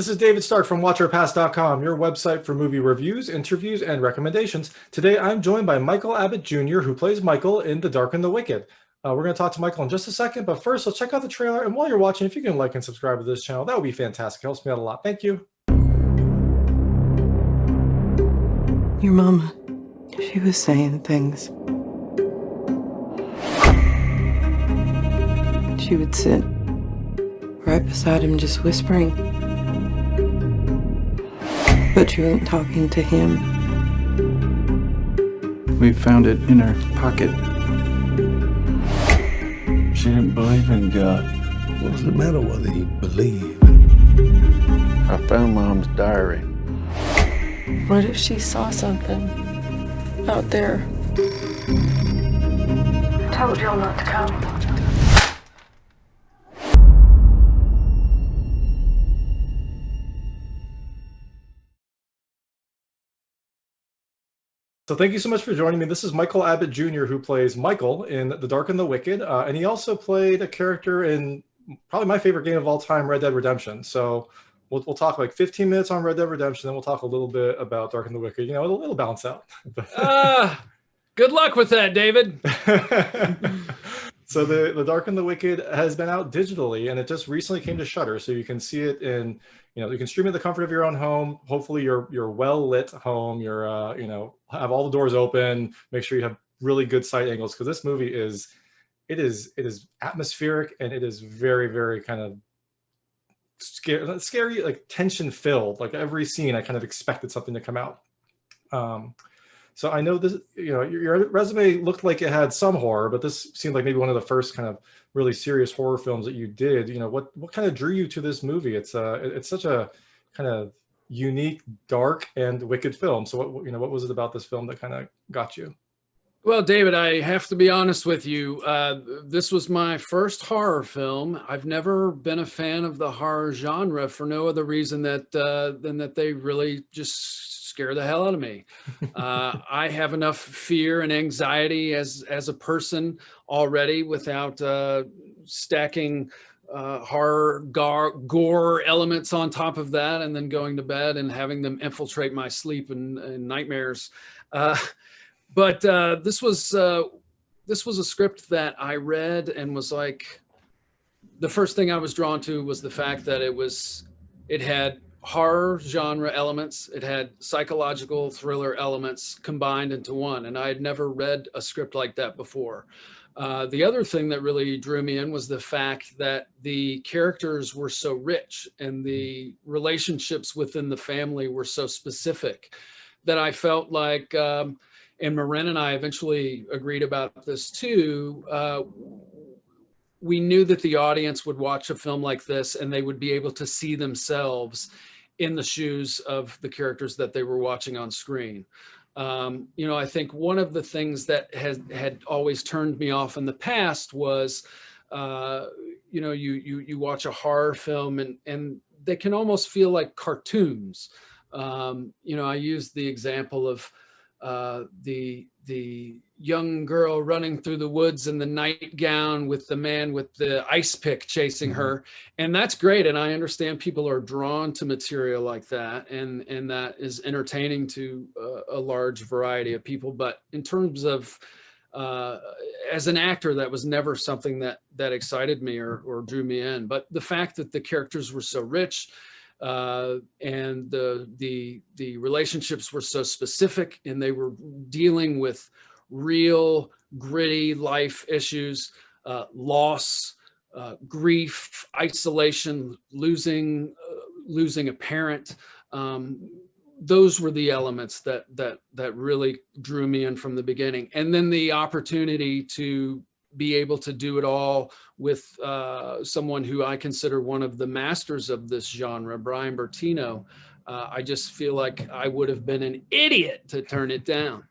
This is David Stark from WatchOurPass.com, your website for movie reviews, interviews, and recommendations. Today, I'm joined by Michael Abbott Jr., who plays Michael in The Dark and the Wicked. We're going to talk to Michael in just a second, but first, let's check out the trailer. And while you're watching, if you can like and subscribe to this channel, that would be fantastic. It helps me out a lot. Thank you. Your mama, she was saying things. She would sit right beside him, just whispering. But she wasn't talking to him. We found it in her pocket. She didn't believe in God. What's the matter whether you believe? I found Mom's diary. What if she saw something out there? I told y'all not to come. So thank you so much for joining me. This is Michael Abbott Jr., who plays Michael in The Dark and the Wicked. And he also played a character in probably my favorite game of all time, Red Dead Redemption. So we'll talk like 15 minutes on Red Dead Redemption, then we'll talk a little bit about Dark and the Wicked. You know, it'll balance out. Good luck with that, David. So the Dark and the Wicked has been out digitally, and it just recently came to Shudder, so you can see it in, you can stream it in the comfort of your own home. Hopefully your well lit home. You're have all the doors open. Make sure you have really good sight angles, because this movie is atmospheric, and it is very, very kind of scary, like tension filled. Like every scene, I kind of expected something to come out. So I know this, your resume looked like it had some horror, but this seemed like maybe one of the first kind of really serious horror films that you did. What kind of drew you to this movie? It's such a kind of unique, dark, and wicked film. So what was it about this film that kind of got you? Well, David, I have to be honest with you. This was my first horror film. I've never been a fan of the horror genre for no other reason than that they really just scare the hell out of me. I have enough fear and anxiety as a person already without stacking horror gore elements on top of that, and then going to bed and having them infiltrate my sleep and nightmares. But this was a script that I read and was like, the first thing I was drawn to was the fact that it had horror genre elements, it had psychological thriller elements combined into one, and I had never read a script like that before. The other thing that really drew me in was the fact that the characters were so rich and the relationships within the family were so specific that I felt like, and Marin and I eventually agreed about this too, we knew that the audience would watch a film like this and they would be able to see themselves in the shoes of the characters that they were watching on screen. I think one of the things that had always turned me off in the past was, you watch a horror film and they can almost feel like cartoons. I used the example of the young girl running through the woods in the nightgown with the man with the ice pick chasing her. And that's great. And I understand people are drawn to material like that. And that is entertaining to a large variety of people. But in terms of, as an actor, that was never something that excited me or drew me in. But the fact that the characters were so rich, and the relationships were so specific, and they were dealing with real gritty life issues, loss, grief, isolation, losing a parent. Those were the elements that really drew me in from the beginning. And then the opportunity to be able to do it all with someone who I consider one of the masters of this genre, Bryan Bertino. I just feel like I would have been an idiot to turn it down.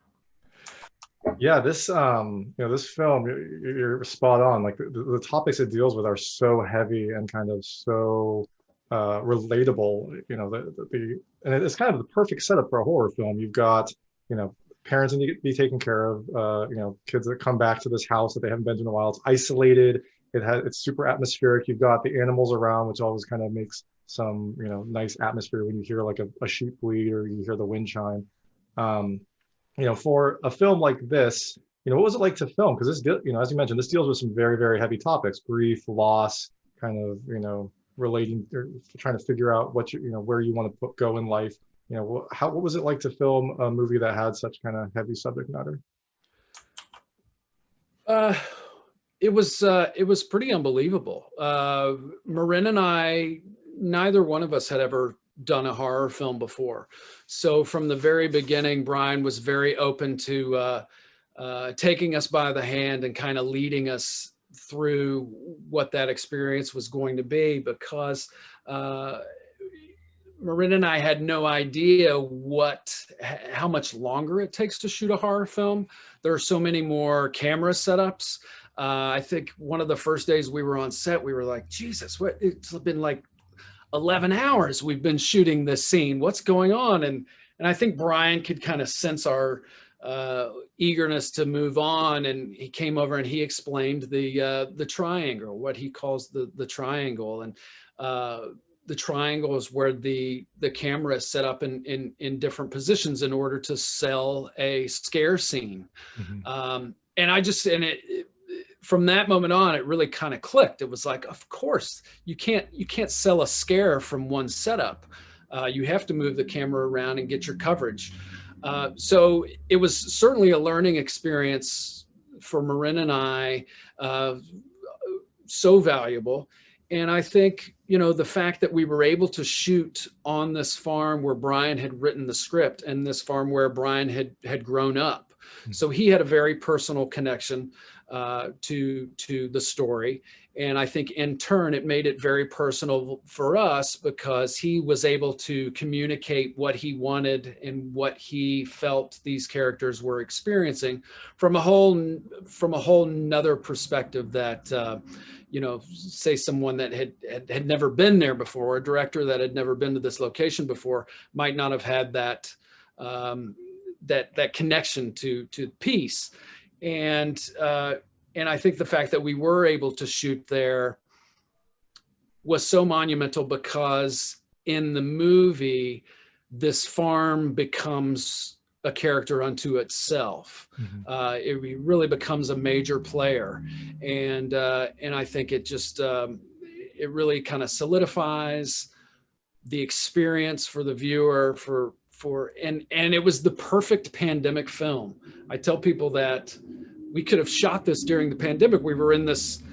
Yeah, this this film, you're spot on. Like the topics it deals with are so heavy and kind of so relatable. And it's kind of the perfect setup for a horror film. You've got parents need to be taken care of. Kids that come back to this house that they haven't been to in a while. It's isolated. It's super atmospheric. You've got the animals around, which always kind of makes some nice atmosphere when you hear like a sheep bleed or you hear the wind chime. For a film like this, what was it like to film? Because this, as you mentioned, this deals with some very, very heavy topics: grief, loss, kind of, relating or trying to figure out what where you want to go in life. What was it like to film a movie that had such kind of heavy subject matter? It was pretty unbelievable. Marin and I, neither one of us had ever done a horror film before. So from the very beginning, Bryan was very open to taking us by the hand and kind of leading us through what that experience was going to be, because Marin and I had no idea how much longer it takes to shoot a horror film. There are so many more camera setups. I think one of the first days we were on set, we were like, Jesus, it's been like 11 hours we've been shooting this scene. What's going on? And I think Bryan could kind of sense our eagerness to move on, and he came over and he explained the triangle, what he calls the triangle. And the triangle is where the camera is set up in different positions in order to sell a scare scene. Mm-hmm. From that moment on, it really kind of clicked. It was like, of course, you can't sell a scare from one setup. You have to move the camera around and get your coverage. So it was certainly a learning experience for Marin and I, so valuable. And I think, the fact that we were able to shoot on this farm where Bryan had written the script, and this farm where Bryan had grown up. Mm-hmm. So he had a very personal connection to the story. And I think in turn, it made it very personal for us, because he was able to communicate what he wanted and what he felt these characters were experiencing from a whole nother perspective that, say someone that had never been there before, a director that had never been to this location before, might not have had that connection to peace. And I think the fact that we were able to shoot there was so monumental, because in the movie, this farm becomes a character unto itself. Mm-hmm. It really becomes a major player. And I think it just, it really kind of solidifies the experience for the viewer and it was the perfect pandemic film. I tell people that we could have shot this during the pandemic. We were in this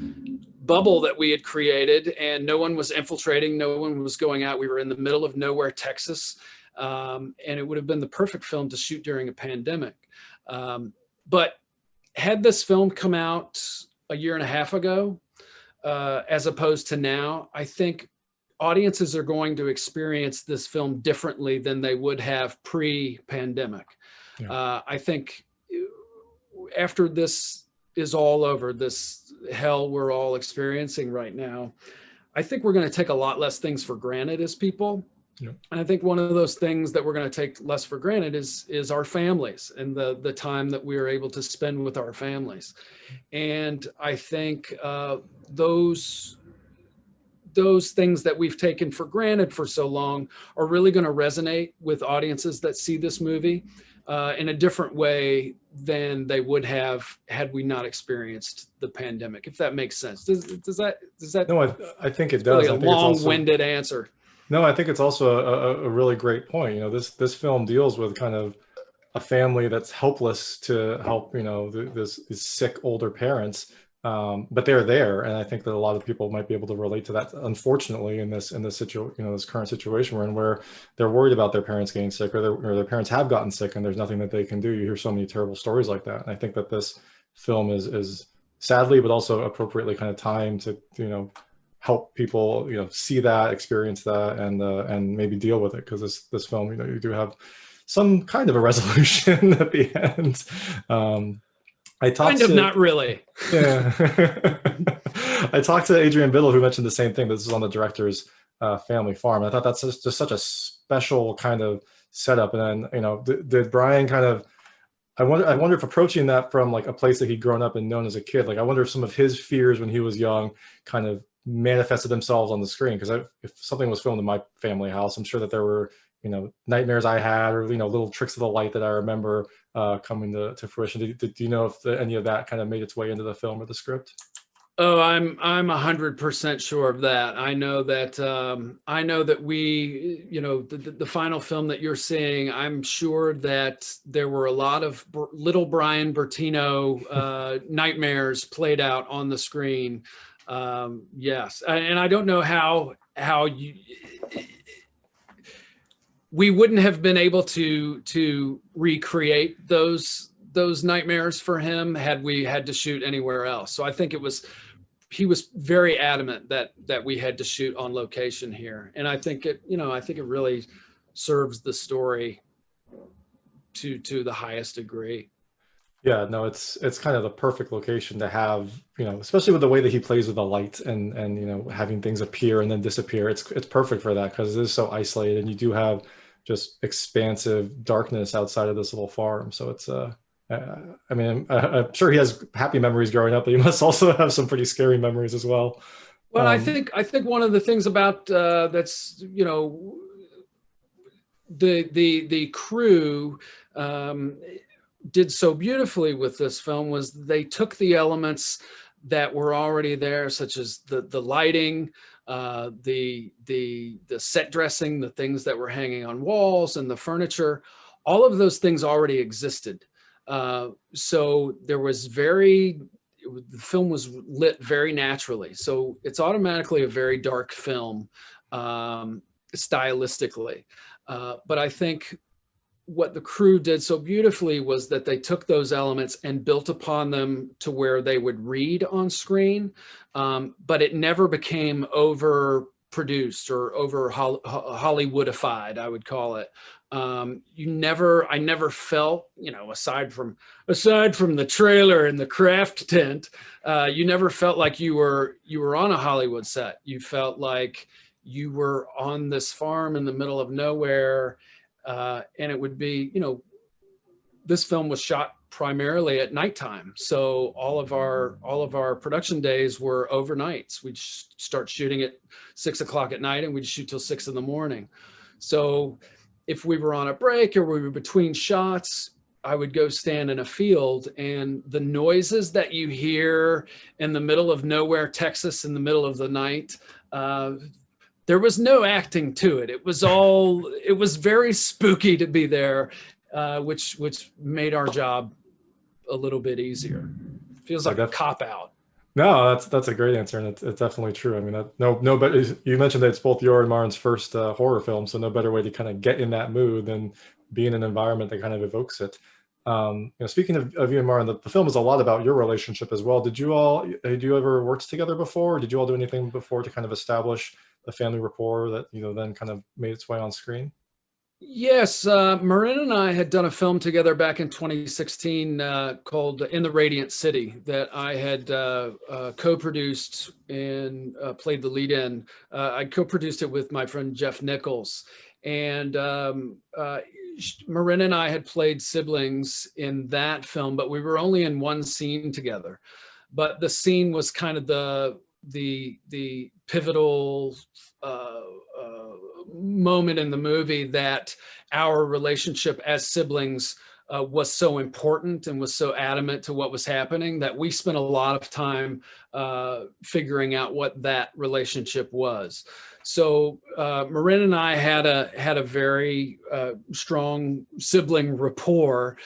bubble that we had created, and no one was infiltrating, no one was going out. We were in the middle of nowhere, Texas, and it would have been the perfect film to shoot during a pandemic. But had this film come out a year and a half ago, as opposed to now, I think audiences are going to experience this film differently than they would have pre-pandemic. Yeah. I think after this is all over, this hell we're all experiencing right now, I think we're going to take a lot less things for granted as people. Yeah. And I think one of those things that we're going to take less for granted is our families and the time that we are able to spend with our families. And I think those things that we've taken for granted for so long are really going to resonate with audiences that see this movie in a different way than they would have had we not experienced the pandemic, if that makes sense. Does that? No, I think it does. Really a long-winded answer. No, I think it's also a really great point. This film deals with kind of a family that's helpless to help, these sick older parents, but they're there, and I think that a lot of people might be able to relate to that. Unfortunately, in this this current situation we're in, where they're worried about their parents getting sick, or their parents have gotten sick, and there's nothing that they can do. You hear so many terrible stories like that, and I think that this film is sadly, but also appropriately kind of timed to help people see that, experience that, and maybe deal with it, because this film you do have some kind of a resolution at the end. Not really. Yeah. I talked to Adrian Biddle, who mentioned the same thing. This is on the director's family farm. I thought that's just such a special kind of setup. And then did Bryan kind of, I wonder if approaching that from like a place that he'd grown up and known as a kid, like I wonder if some of his fears when he was young kind of manifested themselves on the screen. Because if something was filmed in my family house, I'm sure that there were, nightmares I had, or, little tricks of the light that I remember coming to fruition. Do you know if any of that kind of made its way into the film or the script? Oh, I'm 100% sure of that. I know that we, the final film that you're seeing, I'm sure that there were a lot of little Bryan Bertino nightmares played out on the screen. Yes, and I don't know how we wouldn't have been able to recreate those nightmares for him had we had to shoot anywhere else. So I think he was very adamant that we had to shoot on location here. And I think it really serves the story to the highest degree. Yeah, no, it's kind of the perfect location to have, especially with the way that he plays with the light and having things appear and then disappear. It's perfect for that, because it is so isolated, and you do have just expansive darkness outside of this little farm. So it's I'm sure he has happy memories growing up, but he must also have some pretty scary memories as well. Well, I think one of the things about that's the crew did so beautifully with this film was they took the elements that were already there, such as the lighting, the set dressing, the things that were hanging on walls, and the furniture. All of those things already existed. So the film was lit very naturally. So it's automatically a very dark film, stylistically. But I think what the crew did so beautifully was that they took those elements and built upon them to where they would read on screen. But it never became overproduced or over Hollywoodified, I would call it. I never felt, aside from the trailer and the craft tent, you never felt like you were on a Hollywood set. You felt like you were on this farm in the middle of nowhere, and it would be, this film was shot primarily at nighttime. So all of our production days were overnights. We'd start shooting at 6 o'clock at night, and we'd shoot till 6 in the morning. So if we were on a break or we were between shots, I would go stand in a field, and the noises that you hear in the middle of nowhere, Texas, in the middle of the night, there was no acting to it. It was very spooky to be there, which made our job a little bit easier. Feels like a cop out. No, that's a great answer, and it's definitely true. I mean, no better. You mentioned that it's both your and Marin's first horror film, so no better way to kind of get in that mood than be in an environment that kind of evokes it. Speaking of you and Marin, the film is a lot about your relationship as well. Had you ever worked together before? Or did you all do anything before to kind of establish the family rapport that then kind of made its way on screen? Yes, Marin and I had done a film together back in 2016 called In the Radiant City that I had co-produced and played the lead in. I co-produced it with my friend Jeff Nichols. And Marin and I had played siblings in that film, but we were only in one scene together. But the scene was kind of the pivotal moment in the movie that our relationship as siblings was so important and was so adamant to what was happening that we spent a lot of time figuring out what that relationship was. So Marin and I had a very strong sibling rapport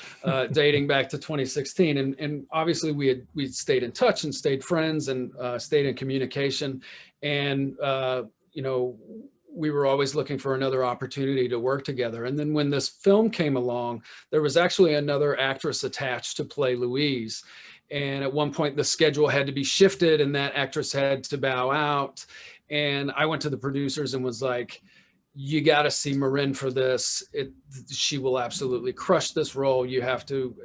dating back to 2016, and obviously we'd stayed in touch and stayed friends and stayed in communication, and we were always looking for another opportunity to work together. And then when this film came along, there was actually another actress attached to play Louise. And at one point the schedule had to be shifted and that actress had to bow out. And I went to the producers and was like, you got to see Marin for this. She will absolutely crush this role. You have to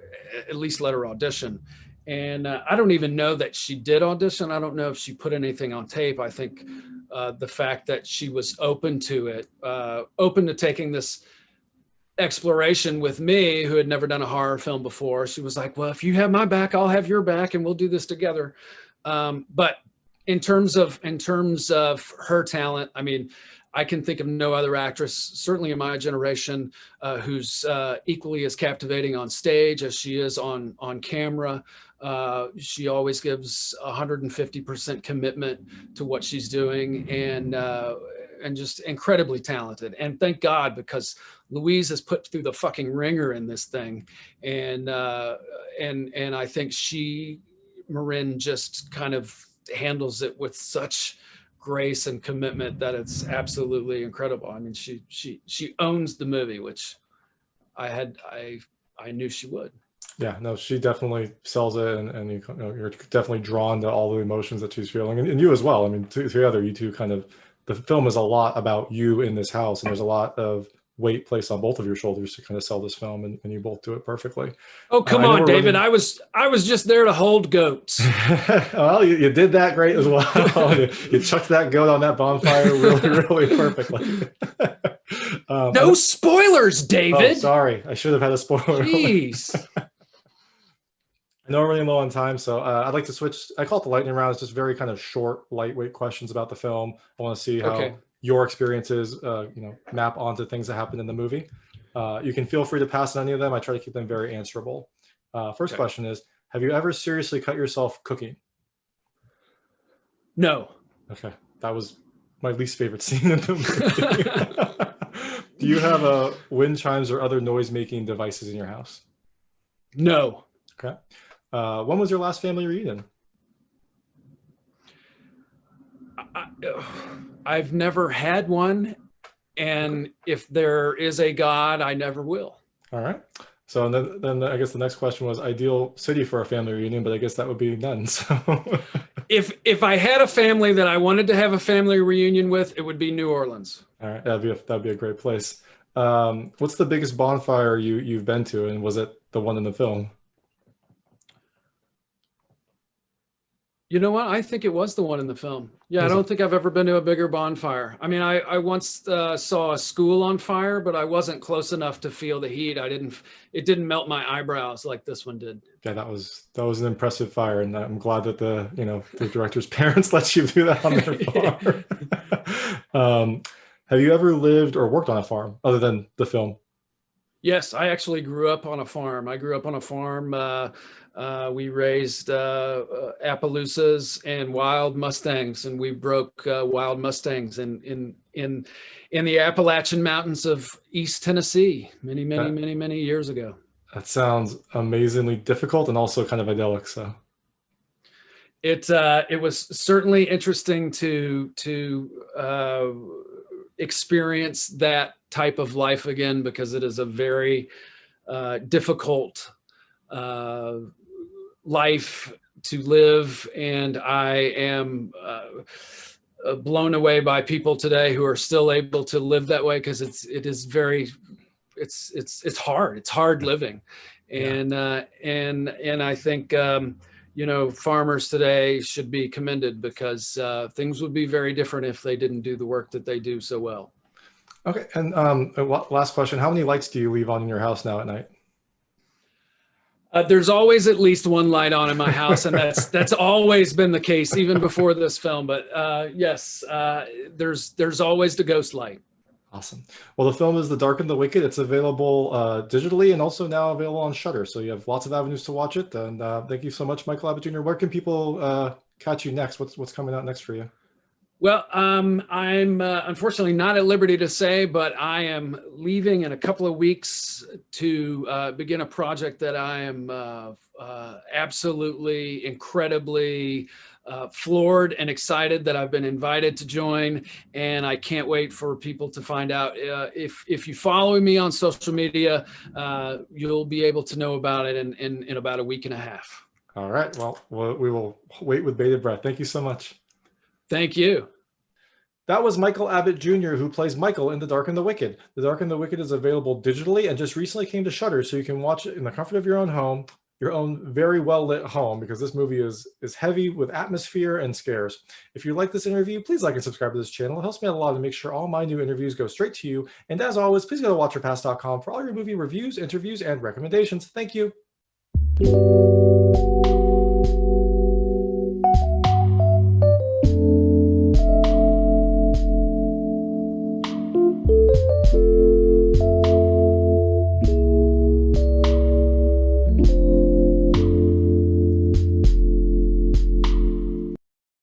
at least let her audition. And I don't even know that she did audition. I don't know if she put anything on tape. I think the fact that she was open to it, open to taking this exploration with me, who had never done a horror film before. She was like, well, if you have my back, I'll have your back and we'll do this together. But in terms of her talent, I mean, I can think of no other actress, certainly in my generation, who's equally as captivating on stage as she is on camera. She always gives 150% commitment to what she's doing, and just incredibly talented. And thank God, because Louise is put through the fucking ringer in this thing, and I think Marin just kind of handles it with such grace and commitment that it's absolutely incredible. I mean, she owns the movie, which I knew she would. Yeah, no, she definitely sells it, and you're definitely drawn to all the emotions that she's feeling, and you as well. I mean, together, you two kind of, the film is a lot about you in this house, and there's a lot of weight placed on both of your shoulders to kind of sell this film, and you both do it perfectly. Oh, come on, David. I was just there to hold goats. Well, you did that great as well. you chucked that goat on that bonfire really, really perfectly. No spoilers, David. Oh, sorry. I should have had a spoiler. Jeez. I know we're running low on time, so I'd like to switch. I call it the lightning round. It's just very kind of short, lightweight questions about the film. I want to see how your experiences, map onto things that happened in the movie. You can feel free to pass on any of them. I try to keep them very answerable. First question is, have you ever seriously cut yourself cooking? No. Okay. That was my least favorite scene in the movie. Do you have wind chimes or other noise-making devices in your house? No. Okay. When was your last family reunion? I've never had one, and if there is a God, I never will. All right. So then I guess the next question was ideal city for a family reunion, but I guess that would be none. So if I had a family that I wanted to have a family reunion with, it would be New Orleans. All right, that'd be a great place. What's the biggest bonfire you've been to, and was it the one in the film? You know what? I think it was the one in the film. Yeah, I don't think I've ever been to a bigger bonfire. I mean, I once saw a school on fire, but I wasn't close enough to feel the heat. It didn't melt my eyebrows like this one did. Yeah, that was an impressive fire, and I'm glad that the director's parents let you do that on their farm. Have you ever lived or worked on a farm other than the film? Yes, I actually grew up on a farm. I grew up on a farm. We raised Appaloosas and wild Mustangs, and we broke wild Mustangs in the Appalachian Mountains of East Tennessee many years ago. That sounds amazingly difficult and also kind of idyllic. So it was certainly interesting to experience that type of life again, because it is a very difficult life to live, and I am blown away by people today who are still able to live that way, because it's hard living, and I think farmers today should be commended, because things would be very different if they didn't do the work that they do so well. Okay, and last question: how many lights do you leave on in your house now at night? There's always at least one light on in my house, and that's always been the case even before this film. But yes, there's always the ghost light. Awesome. Well, the film is The Dark and the Wicked. It's available digitally and also now available on Shudder. So you have lots of avenues to watch it. And thank you so much, Michael Abbott Jr. Where can people catch you next? What's coming out next for you? Well, I'm unfortunately not at liberty to say, but I am leaving in a couple of weeks to begin a project that I am absolutely, incredibly floored and excited that I've been invited to join, and I can't wait for people to find out. If you follow me on social media, you'll be able to know about it in about a week and a half. All right. Well, we will wait with bated breath. Thank you so much. Thank you. That was Michael Abbott Jr., who plays Michael in The Dark and the Wicked. The Dark and the Wicked is available digitally and just recently came to Shudder, so you can watch it in the comfort of your own home, your own very well-lit home, because this movie is heavy with atmosphere and scares. If you like this interview, please like and subscribe to this channel. It helps me out a lot to make sure all my new interviews go straight to you. And as always, please go to watchyourpast.com for all your movie reviews, interviews, and recommendations. Thank you.